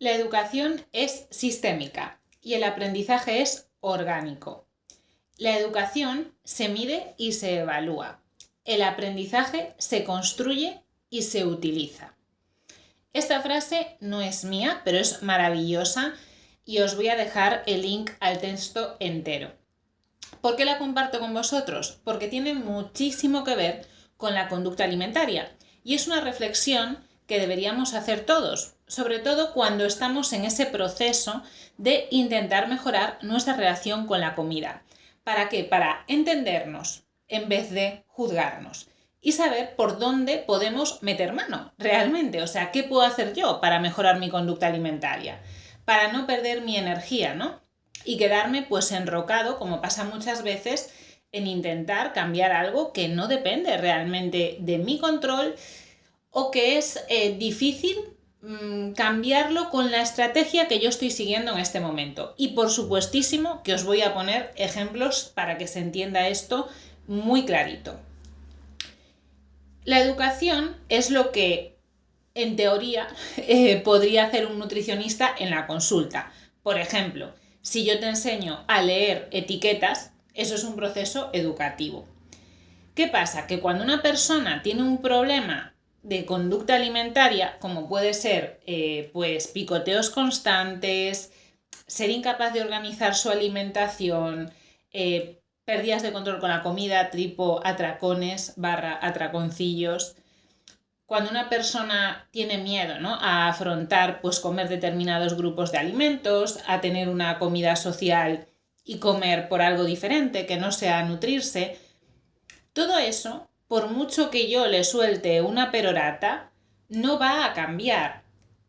La educación es sistémica y el aprendizaje es orgánico. La educación se mide y se evalúa. El aprendizaje se construye y se utiliza. Esta frase no es mía, pero es maravillosa y os voy a dejar el link al texto entero. ¿Por qué la comparto con vosotros? Porque tiene muchísimo que ver con la conducta alimentaria y es una reflexión que deberíamos hacer todos, sobre todo cuando estamos en ese proceso de intentar mejorar nuestra relación con la comida. ¿Para qué? Para entendernos en vez de juzgarnos y saber por dónde podemos meter mano realmente. O sea, ¿qué puedo hacer yo para mejorar mi conducta alimentaria? Para no perder mi energía, ¿no? Y quedarme pues enrocado, como pasa muchas veces, en intentar cambiar algo que no depende realmente de mi control o que es difícil cambiarlo con la estrategia que yo estoy siguiendo en este momento. Y por supuestísimo que os voy a poner ejemplos para que se entienda esto muy clarito. La educación es lo que, en teoría, podría hacer un nutricionista en la consulta. Por ejemplo, si yo te enseño a leer etiquetas, eso es un proceso educativo. ¿Qué pasa? Que cuando una persona tiene un problema de conducta alimentaria, como puede ser pues picoteos constantes, ser incapaz de organizar su alimentación, pérdidas de control con la comida tipo atracones / atraconcillos, cuando una persona tiene miedo, ¿no?, a afrontar pues comer determinados grupos de alimentos, a tener una comida social y comer por algo diferente que no sea nutrirse, todo eso, por mucho que yo le suelte una perorata, no va a cambiar,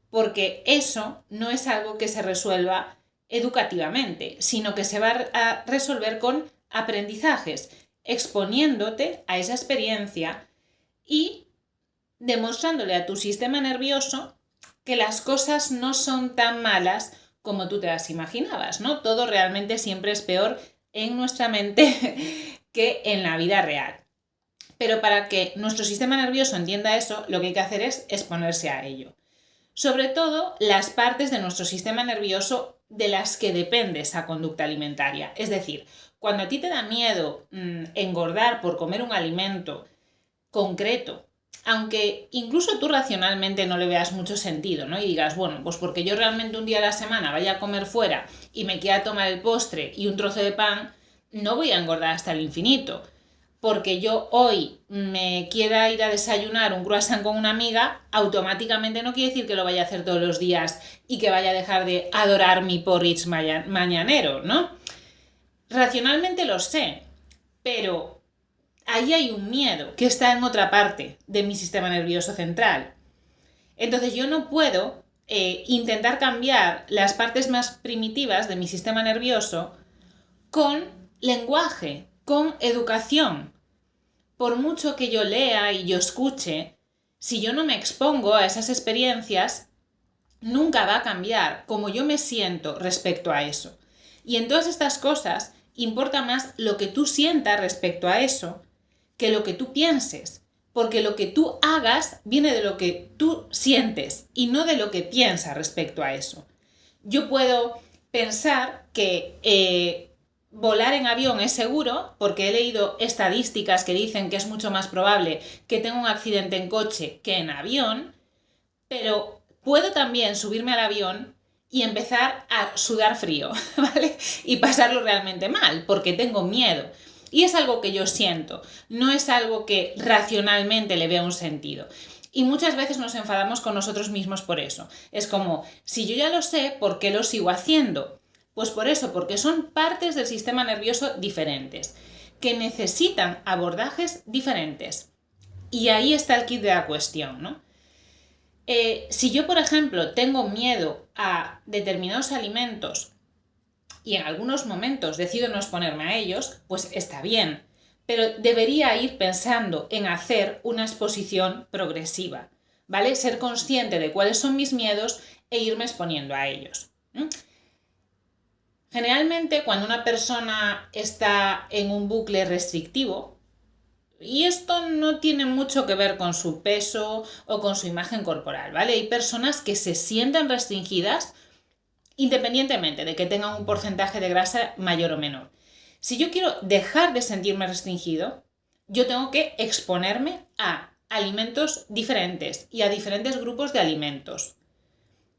porque eso no es algo que se resuelva educativamente, sino que se va a resolver con aprendizajes, exponiéndote a esa experiencia y demostrándole a tu sistema nervioso que las cosas no son tan malas como tú te las imaginabas, ¿no? Todo realmente siempre es peor en nuestra mente que en la vida real. Pero para que nuestro sistema nervioso entienda eso, lo que hay que hacer es exponerse a ello. Sobre todo las partes de nuestro sistema nervioso de las que depende esa conducta alimentaria. Es decir, cuando a ti te da miedo engordar por comer un alimento concreto, aunque incluso tú racionalmente no le veas mucho sentido, ¿no? Y digas, bueno, pues porque yo realmente un día a la semana vaya a comer fuera y me quiera tomar el postre y un trozo de pan, no voy a engordar hasta el infinito. Porque yo hoy me quiera ir a desayunar un croissant con una amiga, automáticamente no quiere decir que lo vaya a hacer todos los días y que vaya a dejar de adorar mi porridge mañanero, ¿no? Racionalmente lo sé, pero ahí hay un miedo que está en otra parte de mi sistema nervioso central. Entonces yo no puedo intentar cambiar las partes más primitivas de mi sistema nervioso con lenguaje, con educación. Por mucho que yo lea y yo escuche, si yo no me expongo a esas experiencias, nunca va a cambiar cómo yo me siento respecto a eso. Y en todas estas cosas importa más lo que tú sientas respecto a eso que lo que tú pienses, porque lo que tú hagas viene de lo que tú sientes y no de lo que piensas respecto a eso. Yo puedo pensar que volar en avión es seguro porque he leído estadísticas que dicen que es mucho más probable que tenga un accidente en coche que en avión, pero puedo también subirme al avión y empezar a sudar frío, ¿vale? Y pasarlo realmente mal porque tengo miedo. Y es algo que yo siento, no es algo que racionalmente le vea un sentido. Y muchas veces nos enfadamos con nosotros mismos por eso. Es como, si yo ya lo sé, ¿por qué lo sigo haciendo? Pues por eso, porque son partes del sistema nervioso diferentes, que necesitan abordajes diferentes. Y ahí está el kit de la cuestión, ¿no? Si yo, por ejemplo, tengo miedo a determinados alimentos y en algunos momentos decido no exponerme a ellos, pues está bien, pero debería ir pensando en hacer una exposición progresiva, ¿vale? Ser consciente de cuáles son mis miedos e irme exponiendo a ellos. Generalmente, cuando una persona está en un bucle restrictivo, Y esto no tiene mucho que ver con su peso o con su imagen corporal, ¿vale? Hay personas que se sienten restringidas independientemente de que tengan un porcentaje de grasa mayor o menor. Si yo quiero dejar de sentirme restringido, yo tengo que exponerme a alimentos diferentes y a diferentes grupos de alimentos.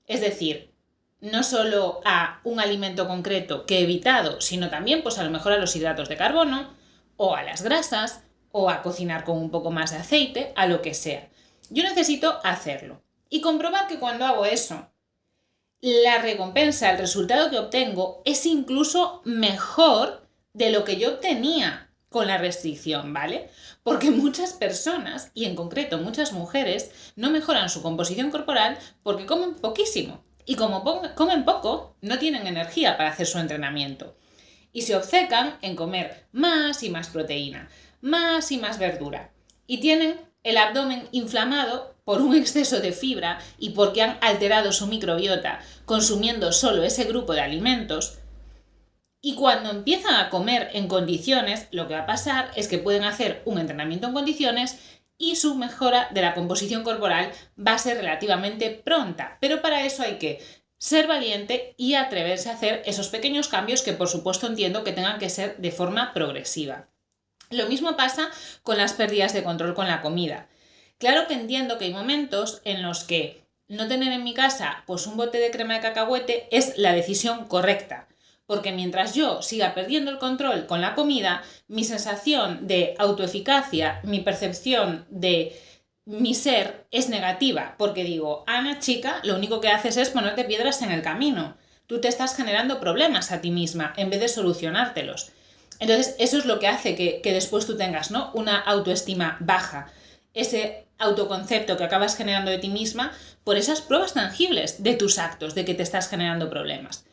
Es decir, no solo a un alimento concreto que he evitado, sino también pues a lo mejor a los hidratos de carbono o a las grasas o a cocinar con un poco más de aceite, a lo que sea. Yo necesito hacerlo y comprobar que cuando hago eso, la recompensa, el resultado que obtengo es incluso mejor de lo que yo obtenía con la restricción, ¿vale? Porque muchas personas, y en concreto muchas mujeres, no mejoran su composición corporal porque comen poquísimo. Y como comen poco, no tienen energía para hacer su entrenamiento. Y se obcecan en comer más y más proteína, más y más verdura. Y tienen el abdomen inflamado por un exceso de fibra y porque han alterado su microbiota consumiendo solo ese grupo de alimentos. Y cuando empiezan a comer en condiciones, lo que va a pasar es que pueden hacer un entrenamiento en condiciones y su mejora de la composición corporal va a ser relativamente pronta. Pero para eso hay que ser valiente y atreverse a hacer esos pequeños cambios que por supuesto entiendo que tengan que ser de forma progresiva. Lo mismo pasa con las pérdidas de control con la comida. Claro que entiendo que hay momentos en los que no tener en mi casa pues un bote de crema de cacahuete es la decisión correcta. Porque mientras yo siga perdiendo el control con la comida, mi sensación de autoeficacia, mi percepción de mi ser es negativa. Porque digo, Ana, chica, lo único que haces es ponerte piedras en el camino. Tú te estás generando problemas a ti misma en vez de solucionártelos. Entonces, eso es lo que hace que después tú tengas, ¿no?, una autoestima baja. Ese autoconcepto que acabas generando de ti misma por esas pruebas tangibles de tus actos, de que te estás generando problemas.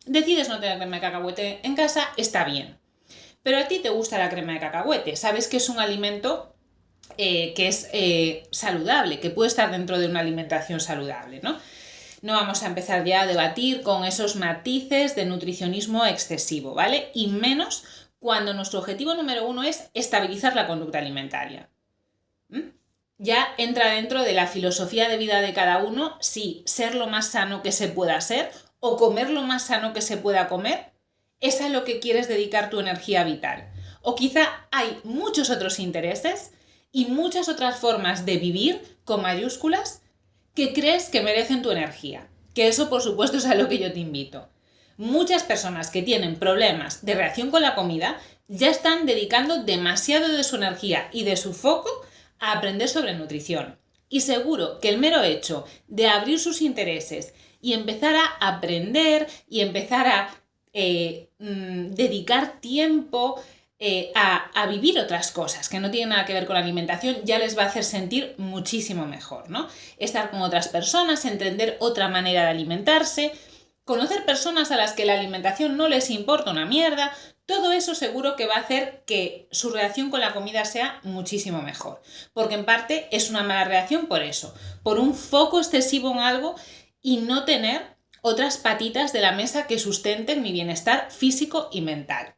Decides no tener crema de cacahuete en casa, está bien. Pero a ti te gusta la crema de cacahuete, sabes que es un alimento que es saludable, que puede estar dentro de una alimentación saludable, ¿no? No vamos a empezar ya a debatir con esos matices de nutricionismo excesivo, ¿vale? Y menos cuando nuestro objetivo número 1 es estabilizar la conducta alimentaria. Ya entra dentro de la filosofía de vida de cada uno si ser lo más sano que se pueda ser o comer lo más sano que se pueda comer es a lo que quieres dedicar tu energía vital. O quizá hay muchos otros intereses y muchas otras formas de vivir con mayúsculas que crees que merecen tu energía. Que eso, por supuesto, es a lo que yo te invito. Muchas personas que tienen problemas de reacción con la comida ya están dedicando demasiado de su energía y de su foco a aprender sobre nutrición. Y seguro que el mero hecho de abrir sus intereses y empezar a aprender y empezar a dedicar tiempo a vivir otras cosas que no tienen nada que ver con la alimentación, ya les va a hacer sentir muchísimo mejor, ¿no? Estar con otras personas, entender otra manera de alimentarse, conocer personas a las que la alimentación no les importa una mierda, todo eso seguro que va a hacer que su reacción con la comida sea muchísimo mejor. Porque en parte es una mala reacción por eso, por un foco excesivo en algo y no tener otras patitas de la mesa que sustenten mi bienestar físico y mental.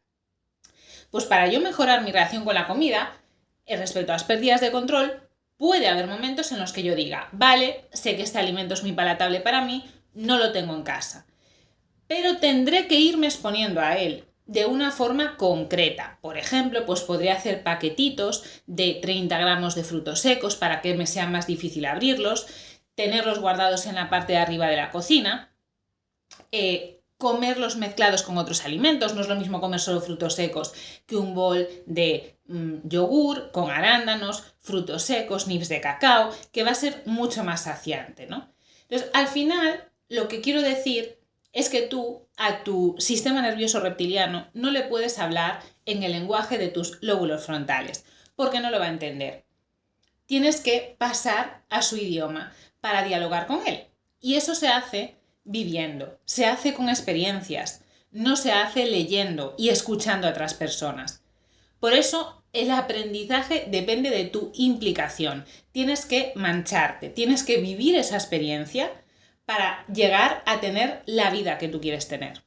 Pues para yo mejorar mi relación con la comida, respecto a las pérdidas de control, puede haber momentos en los que yo diga, vale, sé que este alimento es muy palatable para mí, no lo tengo en casa. Pero tendré que irme exponiendo a él de una forma concreta. Por ejemplo, pues podría hacer paquetitos de 30 gramos de frutos secos para que me sea más difícil abrirlos, tenerlos guardados en la parte de arriba de la cocina, comerlos mezclados con otros alimentos. No es lo mismo comer solo frutos secos que un bol de yogur con arándanos, frutos secos, nibs de cacao, que va a ser mucho más saciante, ¿no? Entonces, al final, lo que quiero decir es que tú a tu sistema nervioso reptiliano no le puedes hablar en el lenguaje de tus lóbulos frontales, porque no lo va a entender. Tienes que pasar a su idioma para dialogar con él. Y eso se hace viviendo, se hace con experiencias, no se hace leyendo y escuchando a otras personas. Por eso el aprendizaje depende de tu implicación. Tienes que mancharte, tienes que vivir esa experiencia para llegar a tener la vida que tú quieres tener.